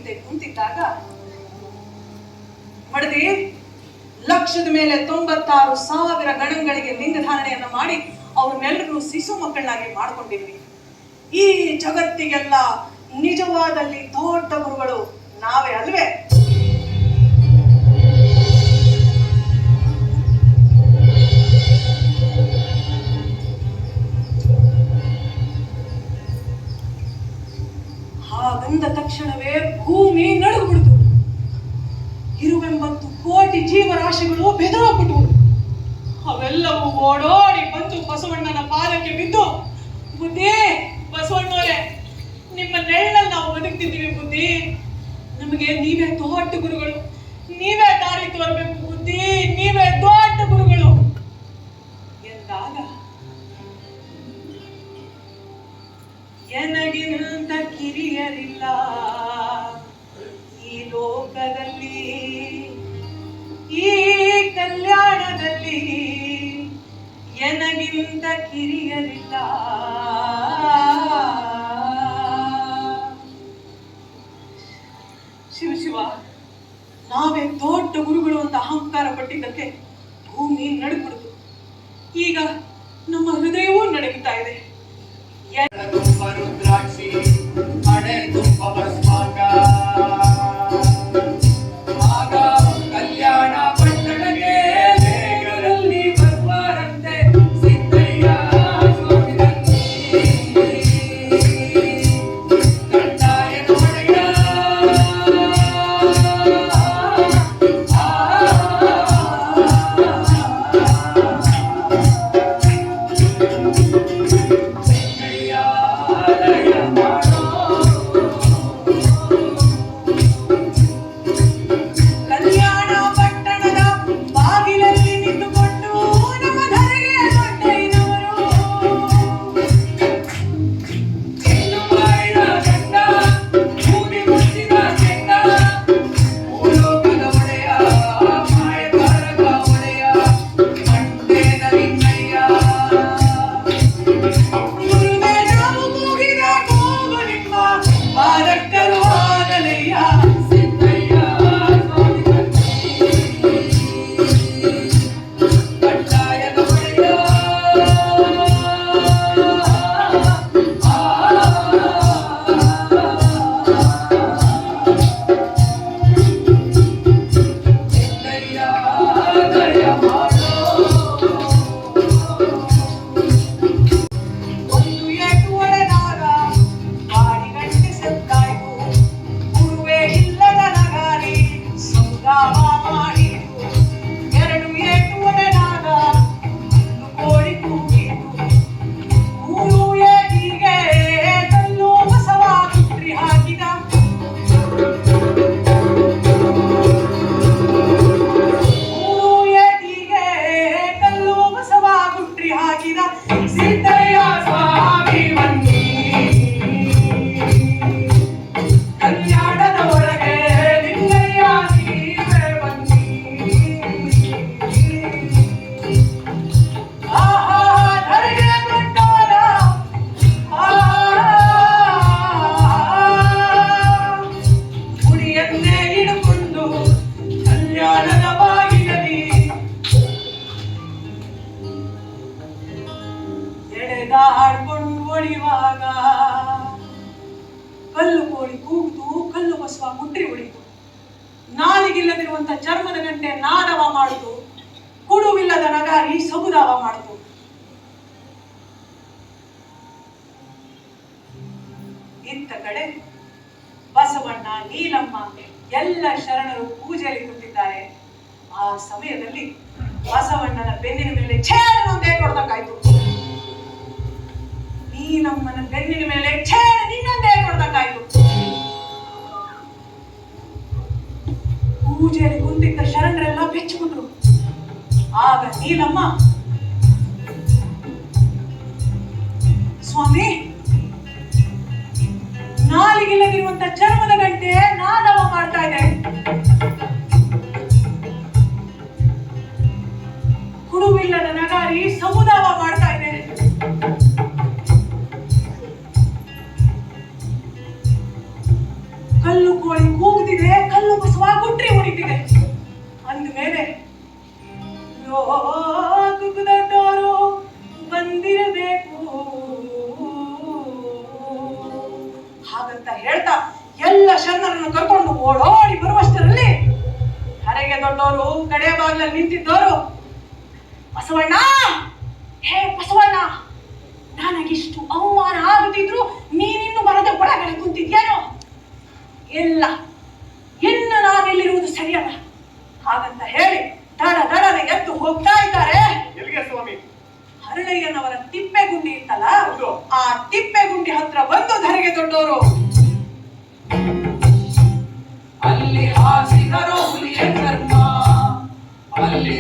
ಹಿಂದೆ ಕುಂತಿದ್ದಾಗ ಮಡದಿ ಲಕ್ಷದ ಮೇಲೆ 96,000 ಗಣಗಳಿಗೆ ಲಿಂಗಧಾರಣೆಯನ್ನ ಮಾಡಿ ಅವ್ರನ್ನೆಲ್ಲರೂ ಶಿಶು ಮಕ್ಕಳನ್ನಾಗಿ ಮಾಡ್ಕೊಂಡಿದ್ವಿ. ಈ ಜಗತ್ತಿಗೆಲ್ಲ ನಿಜವಾದಲ್ಲಿ ದೊಡ್ಡ ಗುರುಗಳು ನಾವೇ ಅಲ್ವೇ? ಹಾಗಂದ ತಕ್ಷಣವೇ ಭೂಮಿ ನಡುಗುಬಿಡ್ತು. 20 ಕೋಟಿ ಜೀವರಾಶಿಗಳು ಬೆದರೋಗ್ಬಿಟ್ವು. ಅವೆಲ್ಲವೂ ಓಡೋಡಿ ಬಂದು ಬಸವಣ್ಣನ ಪಾದಕ್ಕೆ ಬಿದ್ದು, ಬುದ್ಧಿ ಬಸವಣ್ಣವರೇ, ನಿಮ್ಮ ನೆರಳಲ್ಲಿ ನಾವು ಬದುಕ್ತಿದ್ದೀವಿ ಬುದ್ಧಿ, ನಮಗೆ ನೀವೇ ದೊಡ್ಡ ಗುರುಗಳು, ನೀವೇ ದಾರಿ ತೋರ್ಬೇಕು ಬುದ್ಧಿ, ನೀವೇ ದೊಡ್ಡ ಗುರುಗಳು ಎಂದಾಗ ಎನಗಿಂತ ಕಿರಿಯರಿಲ್ಲ ಈ ಲೋಕದಲ್ಲಿ, ಈ ಕಲ್ಯಾಣದಲ್ಲಿ ಎನಗಿಂತ ಕಿರಿಯರಿಲ್ಲ. ಶಿವ ನಾವೇ ದೊಡ್ಡ ಗುರುಗಳು ಅಂತ ಅಹಂಕಾರ ಪಟ್ಟಿದ್ದಕ್ಕೆ ಭೂಮಿ ನಡುಗುಬಿಡ್ತು. ಈಗ ನಮ್ಮ ಹೃದಯವೂ ನಡುಗುತ್ತಾ ಇದೆ. ರುದ್ರಾಕ್ಷಿ ಹಣೆ ತುಂಬ ಭಸ್ಮಾಂಗ ಆಗ ಕಲ್ಯಾಣ ಪಟ್ಟಣಕ್ಕೆ ಬೇಗರಲ್ಲಿ ಬರ್ಬಾರಂತೆ ಸಿದ್ದಯ್ಯ ಸ್ವಾಮಿ ಕಟ್ಟಾಯ ನೋಡಯ್ಯ. ಆಡ್ಕೊಂಡು ಹೊಡಿವಾಗ ಕಲ್ಲು ಕೋಳಿ ಕೂಗಿತು, ಕಲ್ಲು ಬಸವ ಮುಟ್ರಿ ಹೊಡಿತು. ನಾಲಿಗಿಲ್ಲದಿರುವಂತ ಚರ್ಮದ ಗಂಟೆ ನಾದವ ಮಾಡಿತು, ಕುಡುವಿಲ್ಲದ ನಗಾರಿ ಸಬುದಾವ ಮಾಡಿತು. ಇತ್ತ ಕಡೆ ಬಸವಣ್ಣ, ನೀಲಮ್ಮ ಎಲ್ಲ ಶರಣರು ಪೂಜೆಯಲ್ಲಿ ಕೂತಿದ್ದಾರೆ. ಆ ಸಮಯದಲ್ಲಿ ಬಸವಣ್ಣನ ಬೆನ್ನಿನ ಮೇಲೆ ಛೇಡನೊಂದೇ ಕೊಡ್ದಂಗಾಯ್ತು. ನೀಲಮ್ಮನ ಬೆನ್ನಿನ ಮೇಲೆ ಛೇಡ ನಿನ್ನೊಂದೇ ಕೊಡ್ದಂಗಾಯ್ತು. ಪೂಜೆಯಲ್ಲಿ ಕುಂತಿದ್ದ ಶರಣರೆಲ್ಲ ಬೆಚ್ಚಿಬಿಟ್ರು. ಆಗ ನೀಲಮ್ಮ, ಸ್ವಾಮಿ, ನಾಲಿಗಿಲ್ಲದಿರುವಂತ ಚರ್ಮದ ಗಂಟೆ ನಾದವ ಮಾಡ್ತಾ ಇದೆ, ಕುಡುವಿಲ್ಲದ ನಗಾರಿ ಸಮುದಾವ ಮಾಡ್ತಾ ಇದೆ. ಕಲ್ಲು ಕೋಳಿ ಶರಣರನ್ನು ಕರ್ಕೊಂಡು ಓಡೋಡಿ ಬರುವಷ್ಟರಲ್ಲಿ ಹರೆಗೆ ದೊಡ್ಡವರು ಕಡೆ ಬಾಗ್ಲಲ್ಲಿ ನಿಂತಿದ್ದವರು, ಬಸವಣ್ಣ, ಹೇ ಬಸವಣ್ಣ, ನನಗಿಷ್ಟು ಅವಮಾನ ಆಗುತ್ತಿದ್ರು ನೀನಿನ್ನು ಬರದೆ ಒಳಗಡೆ ಕುಂತಿದ್ಯೇನೋ? ಇಲ್ಲ, ಇನ್ನು ನಾನಿಲ್ಲಿರುವುದು ಸರಿಯಲ್ಲ ಹಾಗಂತ ಹೇಳಿ ದಡ ದಡನೆ ಎದ್ದು ಹೋಗ್ತಾ ಇದ್ದಾರೆ. ಎಲ್ಲಿಗೆ ಸ್ವಾಮಿ? ಹರಳಯ್ಯನವರ ತಿಪ್ಪೆಗುಂಡಿ ಇತ್ತಲ್ಲ, ಹೌದು. ಆ ತಿಪ್ಪೆಗುಂಡಿ ಹತ್ರ ಬಂದು ಧರೆಗೆ ದೊಡ್ಡವರು, ಅಲ್ಲಿ ಹಾಸಿದರು ಹುಲಿಯ ಚರ್ಮ, ಅಲ್ಲಿ